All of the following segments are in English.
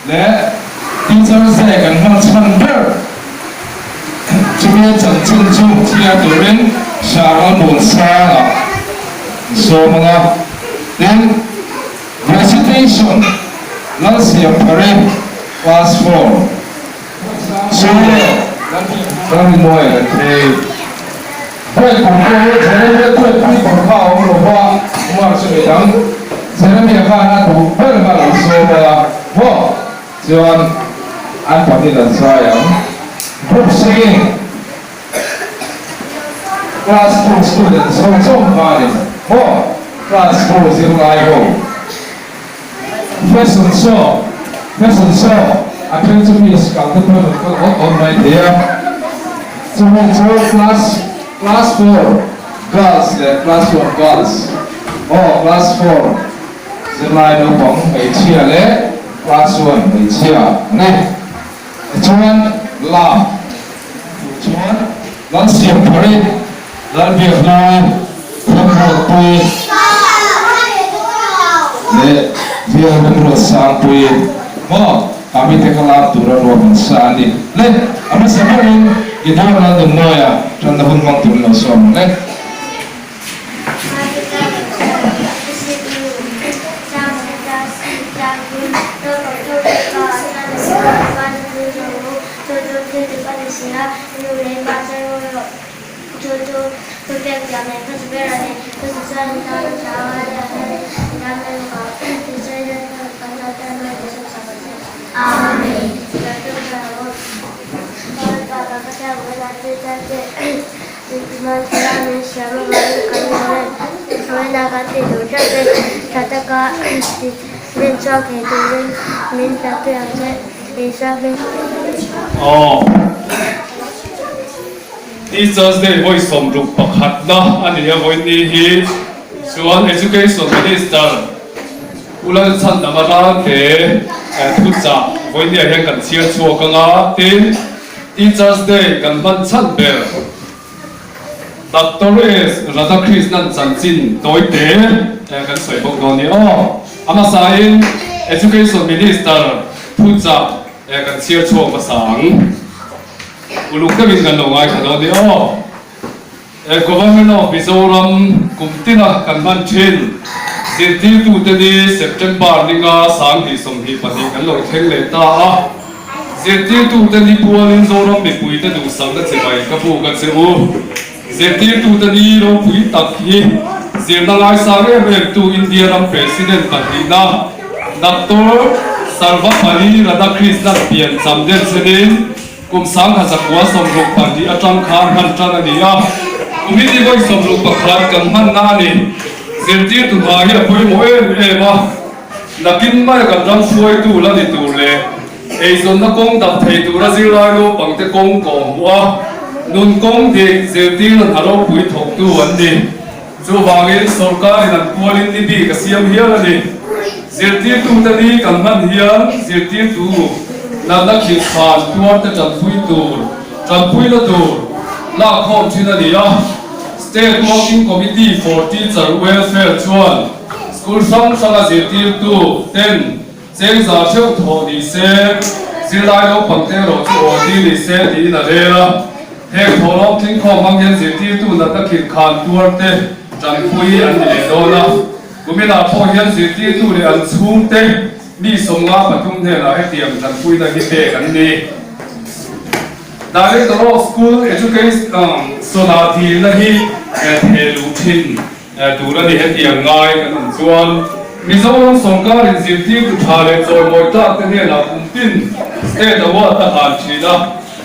และTeachers Dayกันมาชันเดอร์จะมีจังจุนจุที่อาตัวเรนชาลบุญซาโซมังอ่ะ then recitation นั่นเสียงเพลง class 4โซนั่นมวยเทเพื่อนของเขาเธอเพื่อนที่ของเขาหลวงพ่อว่าช่วยดังเธอไม่อยากให้ถูกเพื่อนมาหลังโซมาพ่อส่วนอันปฏิบัติสายผู้สิ่ง class 2 students ส่งส่งมาดิพ่อ class 4 สิบไลโก้ lesson so appear to be a sculptor on my dear so class 4 girls class 1 girls class 4สิบไลโก้ของไปเชียร์เลยclass 1ไปเชียร์เนี่ยชวนลาชวนลันเสียงเพลงลันเบียร์น้อยทำหมดปุยเนี่ยเบียร์เป็นรถสามปุยอามิเทคลาตัวเรารวมสานี่เนี่ยอามิสมัยกินอะไรตัวน้อยจันทบุญมังตุลเราสอนเนี่ยTeachers Day ไว้สมรูปประคัดนะอันนี้วันนี้ที่ส่วน Education Minister อุลาชันธรรมราชทุกจากวันนี้เห็นกันเชียร์ชัวกันอ่ะที่ Teachers Day กันมันชันเบลDr. Radhakrishnan จันจินโดยเตะกันสวยพวกเราเนี่ยอามาสาย Education Minister ทุกจากกันเชียร์ชัวภาษาอุลุกก็มีกันหน่อยขนาดนี้government of Mizoram กุมตินะกันมันชินสิ่งที่ตัวเดีย September นี่ก็สังที่สมที่ปฏิกันหลงเทงเลต้าสิ่งที่ตัวเดียพัวลินโซรมมีปุยแต่ดูสังกัดเสียไปกับผู้กันเสียอูสิ่งที่ตัวเดียเราปุยตักฮีสิ่งนั้นไอ้สังเกตเป็นตัวอินเดียรัม President ปฏินะ Dr. Sarvapalli Radhakrishnan เปลี่ยนสำเร็จเสด็จกุมสังหัสกัวสมรูปปันที่อาจารย์ขานหันจันนี่กุมิที่ไว้สมรูปปันกันมันนานี่เสียที่ตัวเฮียพูดโมเอ๋วะนักกินไม่กันจังช่วยตัวละนี่ตัวเลยส่วนนักกงตัดเทตัวละสิลายโลปังเตกงกงวะนุ่นกงเด็กเสียที่นั่นฮาร์โปุยถกตัววันนี้จู่วางเงินสุการนั่นควรนี่บีกับเสียมเฮียละนี่เสียที่ตัวนี้กันมันเฮียเสียที่ตัวนั่นนักขีดขาดตัวแต่จันพุยตูจันพุยละตูลากข้อมที่นั่นนี่State Working Committee for Teacher Welfare ชวน School สังสังเสียทีตูเต้นเสียงสาวเชี่ยวโถดีเซ่สิไลโลปังเตโรจูโอดีดีเซ่ดีนั่นเองเฮกโถลงทิ้งข้อมังยันเสียทีตูนั่นนักขีดขาดตัวแต่จันพุยอันนี้โดนกูไม่น่าพอยันเสียทีตูเลยอันชุ่มเต้มีสมงาปฐุมเนี่ยเราให้เตรียมจันพุยนั่นที่เตะกันดีDirector of School Education สนาทีนั่นที่เทลูทินดูนั่นที่ให้เตรียมง่ายกันส่วนมิโซรัมสงการในสิ่งที่กุชาเลโจมวยตักเนี่ยเราคุ้มตินสเตตว่าทหารชีนะ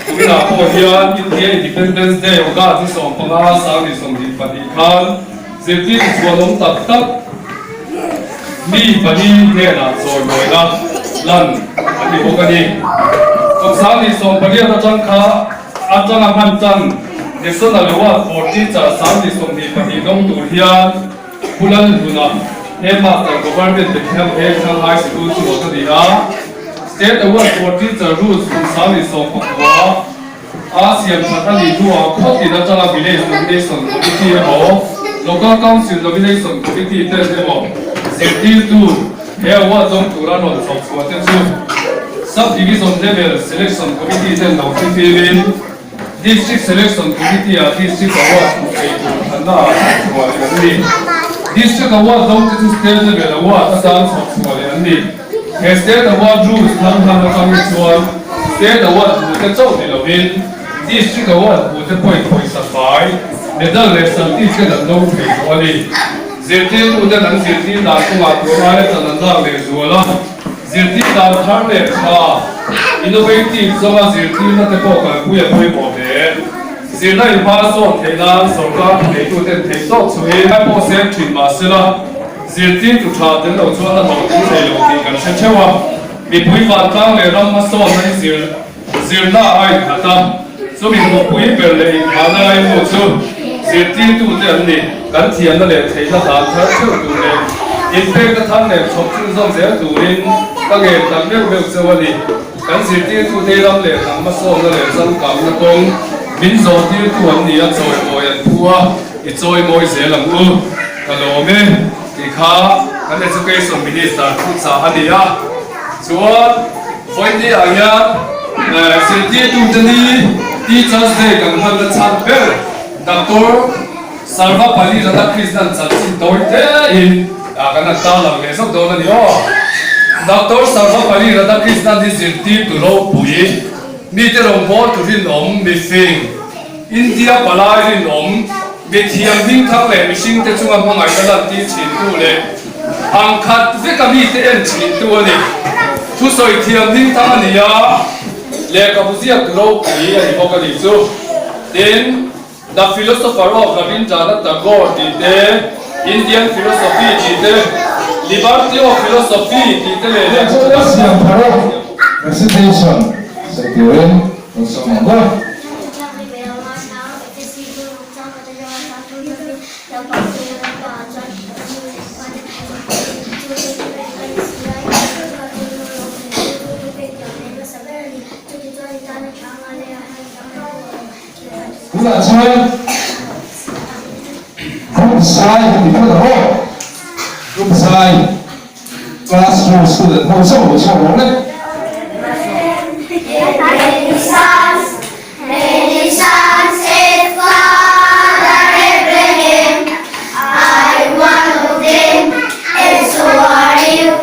กูไม่น่าพอเฮียนอินเดีย Independence Day โอกาสที่ส่งพลังสังที่ส่งที่ปฏิคันสิ่งที่ส่วนลงตักมีปฏิเนี่ยนะโจมวยนะลั่นอันนี้พวกนี้กับสามีส่งไปเรียนอาจารย์ข้าอาจารย์มันจันเด็กสนเลยว่าปกติจะสามีส่งที่ปฏิน้องตัวเฮียผู้เล่นดูนะเอ็มมาแต่ก็วันเป็นเด็กแค่เอ็มช่างไฮสคูลที่บอกกันดีนะสเตทเอาไว้ปกติจะรู้สุดสามีส่งพวกว่าอาเซียนพัฒนาดีด้วยข้อที่อาจารย์วิเลศส่งได้ส่งตัวที่เขาโลกาcouncilวิเลศส่งตัวที่เต้นได้บอกเสียที่ดู here what don't to run on from what else subdivision level selection committee then no TV district selection committee district award and district award don't to state level award dance of state award rules state award the zone in a win district award with the point supply the lesson district and no pay only Zirti tu dan zirti dah kuat kuat dan nanda lezuala. Zirti dah thar lepa. Innovative sama zirti na tepokan kuya kuya boleh. Zirna ibason tena sorga itu dan tesok suai apa sen chin masela. Zirti tu thar dan lo cuan na tu selo tinggal secewa. Bipui fatang le ram mason na zirna ai kata. So bipui berlei mana ai musuh. Zirti tu dan ni. Kan thiam na le thei na han thar chu tu le in pe ka thang le chok chu zong se tu rin ka ge tam le me se wani kan zirti tu te lam le tham ma so na le sang kam na kong min zo ti tu an ni a choi mo yan thua I choi moi se lam u ka lo me ti kha kan education minister tu sa ania chuan point ni aya zirti tu tani teachers day kan han na chan ber doctor Sarva Pali Radha Krishnan Satsin Dorte in Agana Tala Lesok Dolan yo. Dr. Sarva Pali Radha Krishnan is Zirti to Lo Pui. Meter on board to Rin Om Missing. India Palai Rin Om. Bethiam Ning Tang Le Missing the Chunga Hong Island teaching to Le. Angkat Vika meet the entry to Le. To so Thiam Ning Tangania. Le Kapuzia to Lo Pui and Hokalizu. Then the philosopher of Rabindranath Tagore did Indian philosophy did liberty of philosophy did recitation securing also Guna Chuan Group Sai in front of all Group Sai classroom student Hong Song Hong Song Hong Many sons said Father Abraham I one of them and so are you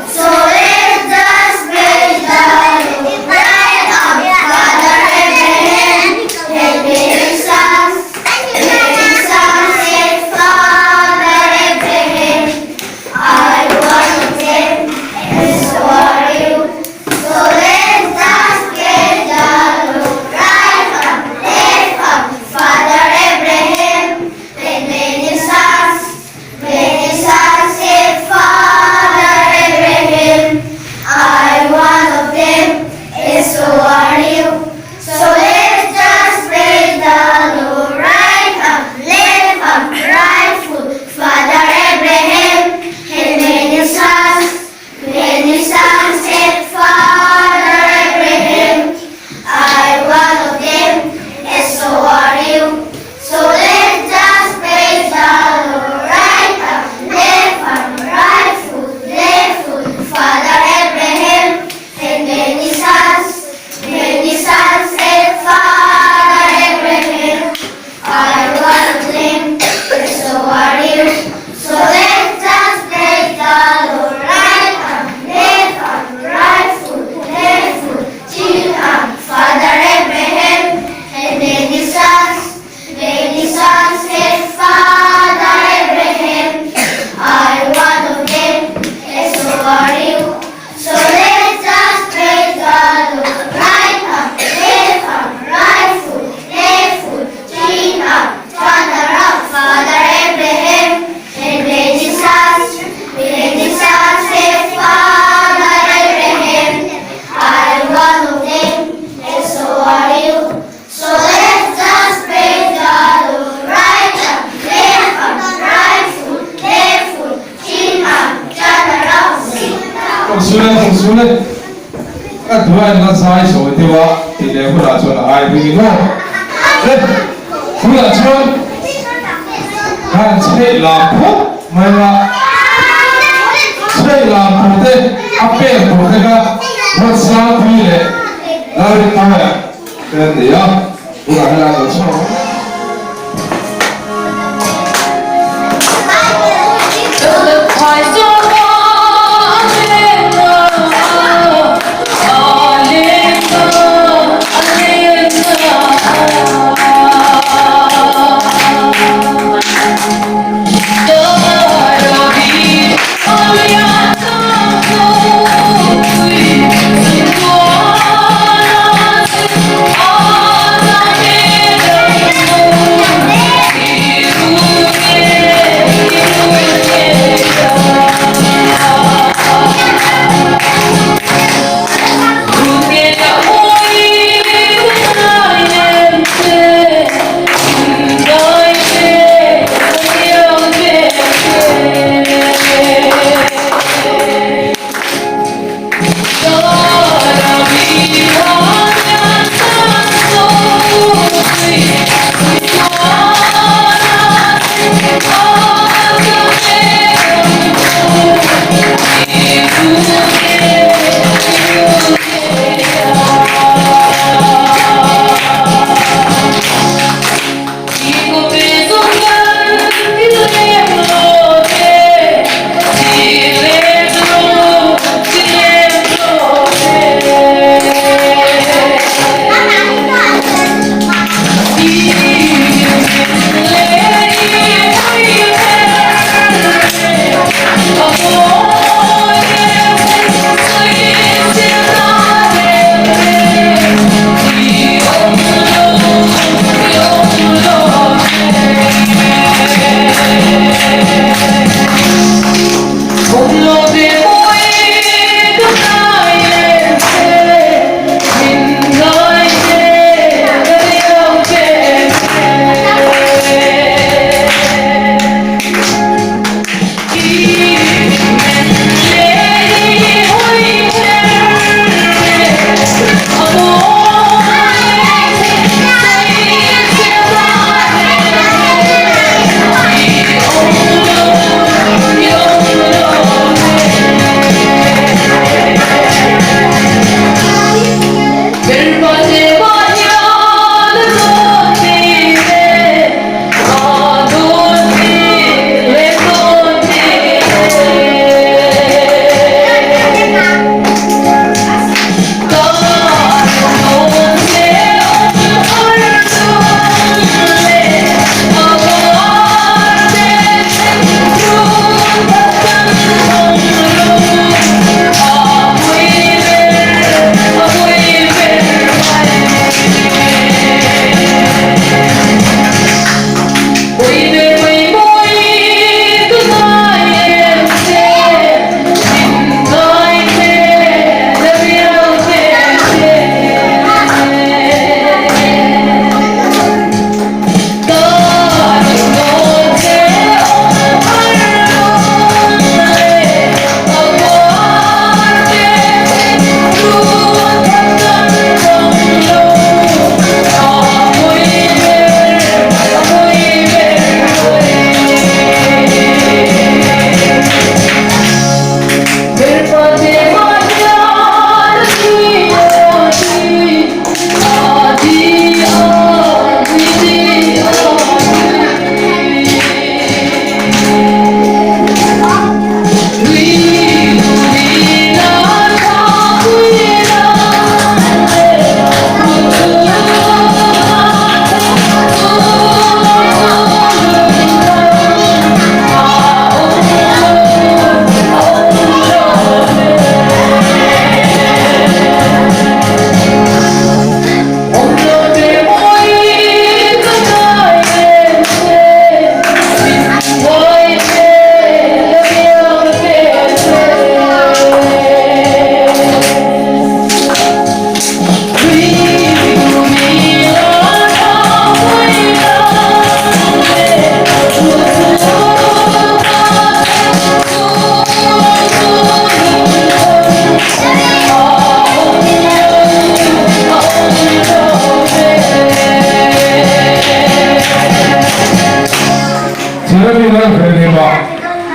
so let us praise the Lord right up Father Abraham and many sons said Father Abraham I one of them and so are you so let us praise the Lord right up left up Father Abraham and many sons said Father Abraham I one of them and so are you so let's just praise the Lord right up left up right foot Father Abraham and many sons said Father Abraham I one of them and so are you so let's just praise the Lord right up right foot left foot Father Abraham and many sons said Father Abraham I one of them and so are you so let's just praise the Lord right up right foot chin up Father Abraham and many sons said Father Abraham I one of them and so are you so let's just praise the Lord right foot chin up Father Abraham and many sons said Father Abraham I one of them and so are you so let's just praise the Lord right foot chin up Hong Sunan các thứ anh nó sai số thìว่าthì đểผู้หลานชวนอายพี่น้องผู้หลานชวนการใช้หลักพุทธไม่ว่าใช้ Hey, la pote, apel pote ka, what's up, pile? Lari kaya, kaya ya, bukan lagi semua.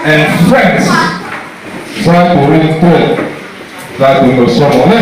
and friends. 在古林对，在古有说我呢。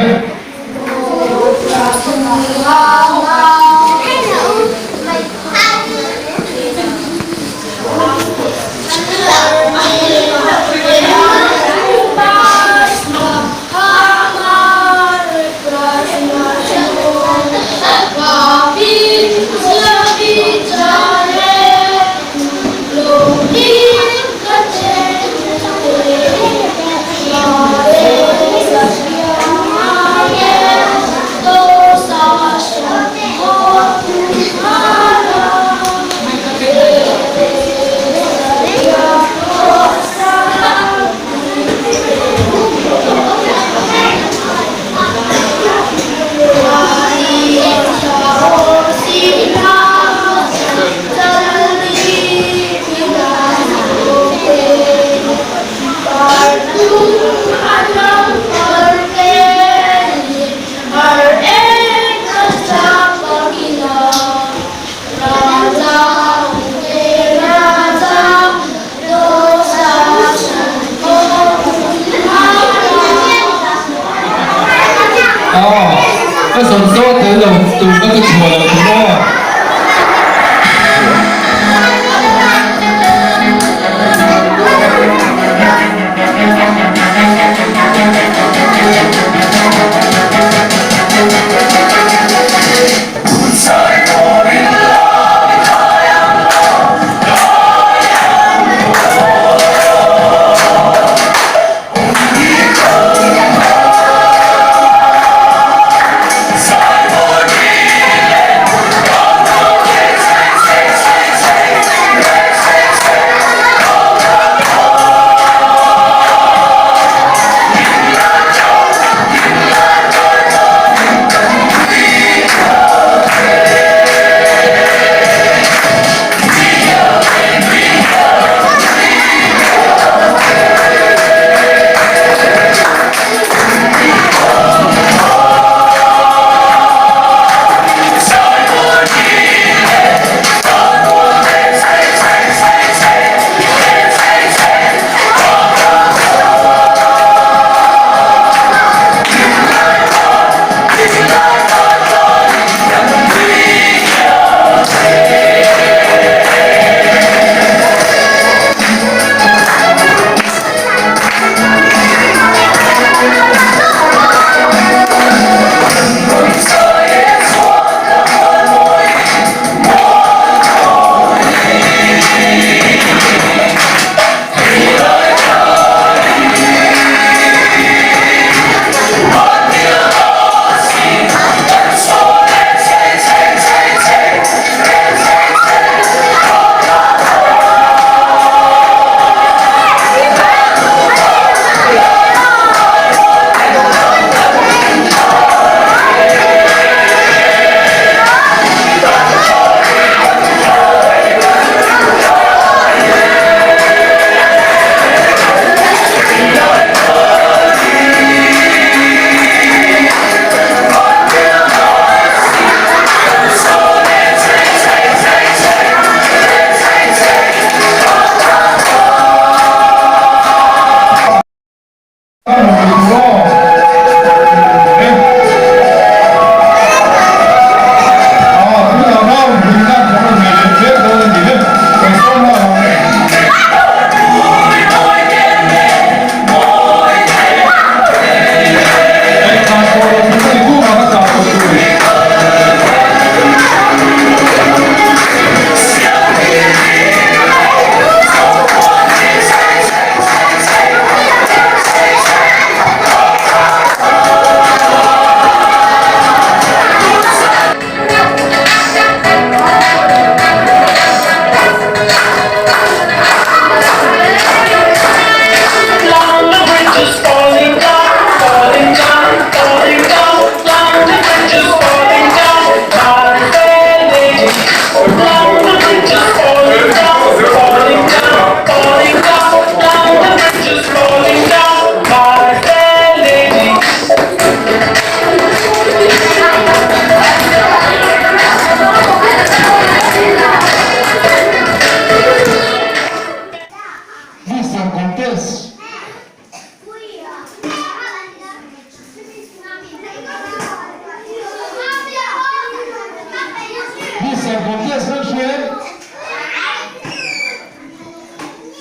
那什么时候等等赌那个错了，什么？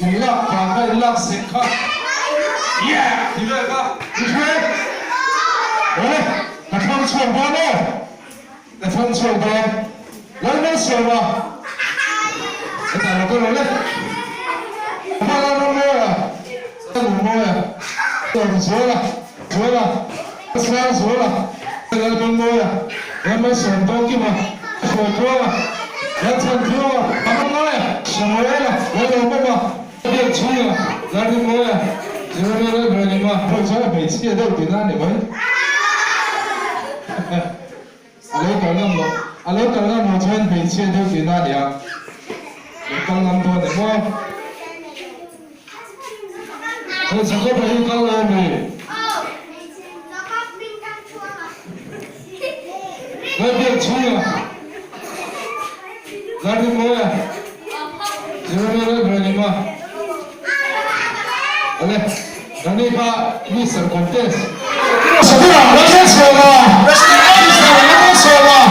ilak pangka ilak sekha yeah tidak kah boleh boleh datang coba no datang coba lalu coba kita lakukan boleh apa lalu ya lalu ya suara suara suara suara lalu ya yang masuk toki mah suara yang cantik apa ya semua lalu apa dia cuma lalu ya jangan berani mah percaya beci ada di mana boy alo kalau mau jangan beci ada di mana ya kalau nampak ni boy kalau cakap bayi kalau ni lalu cuma lalu ya jangan berani mah Oleh, nanti Pak, ini serkontes. Segera, lagi semua. Semua.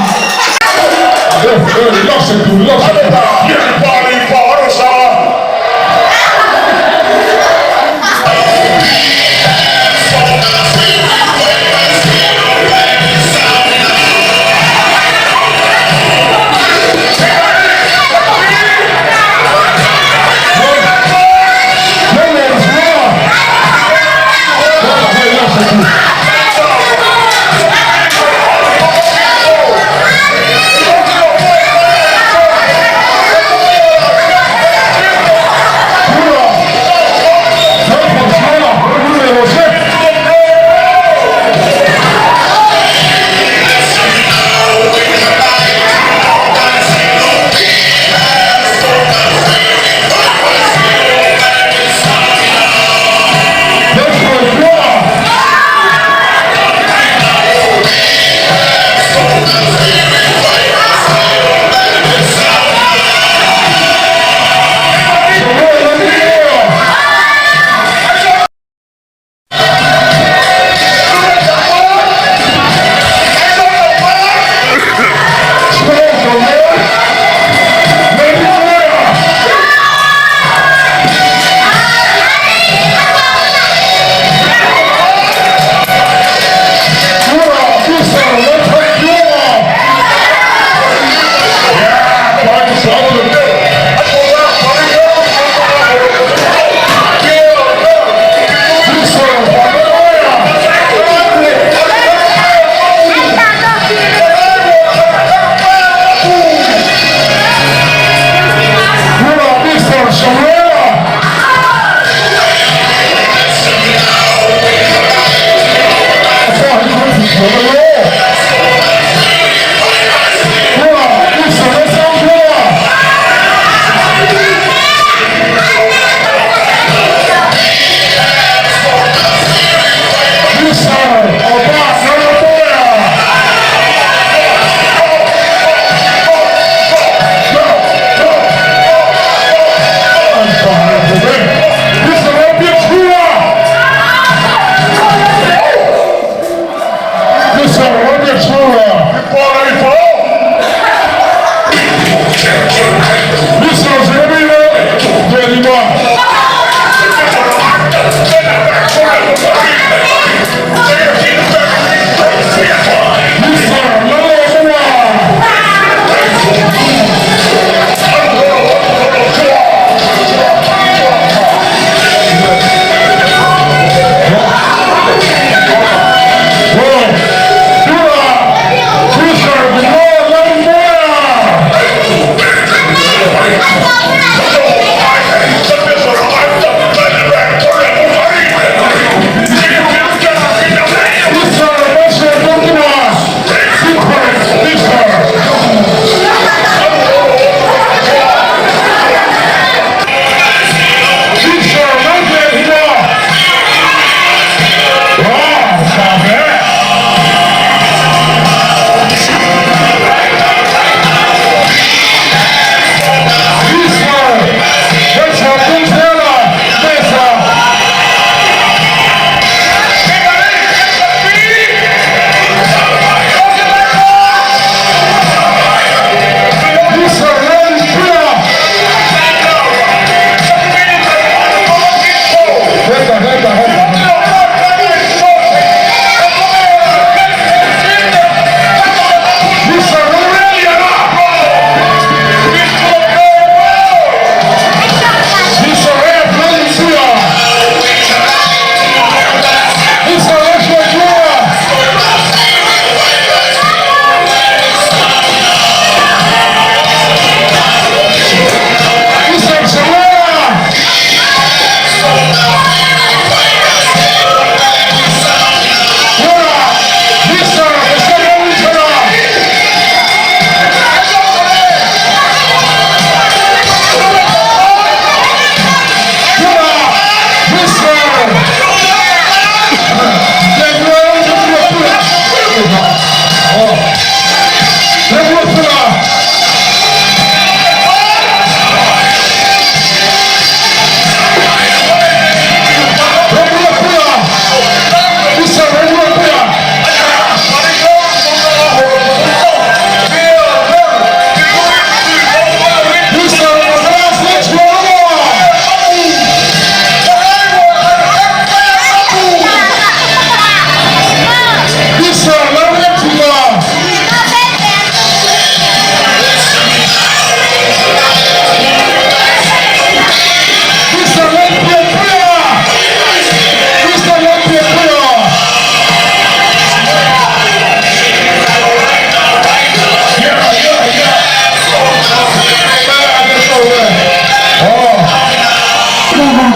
Thank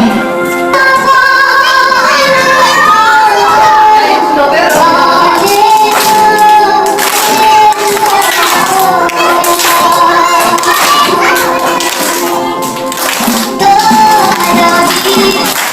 you.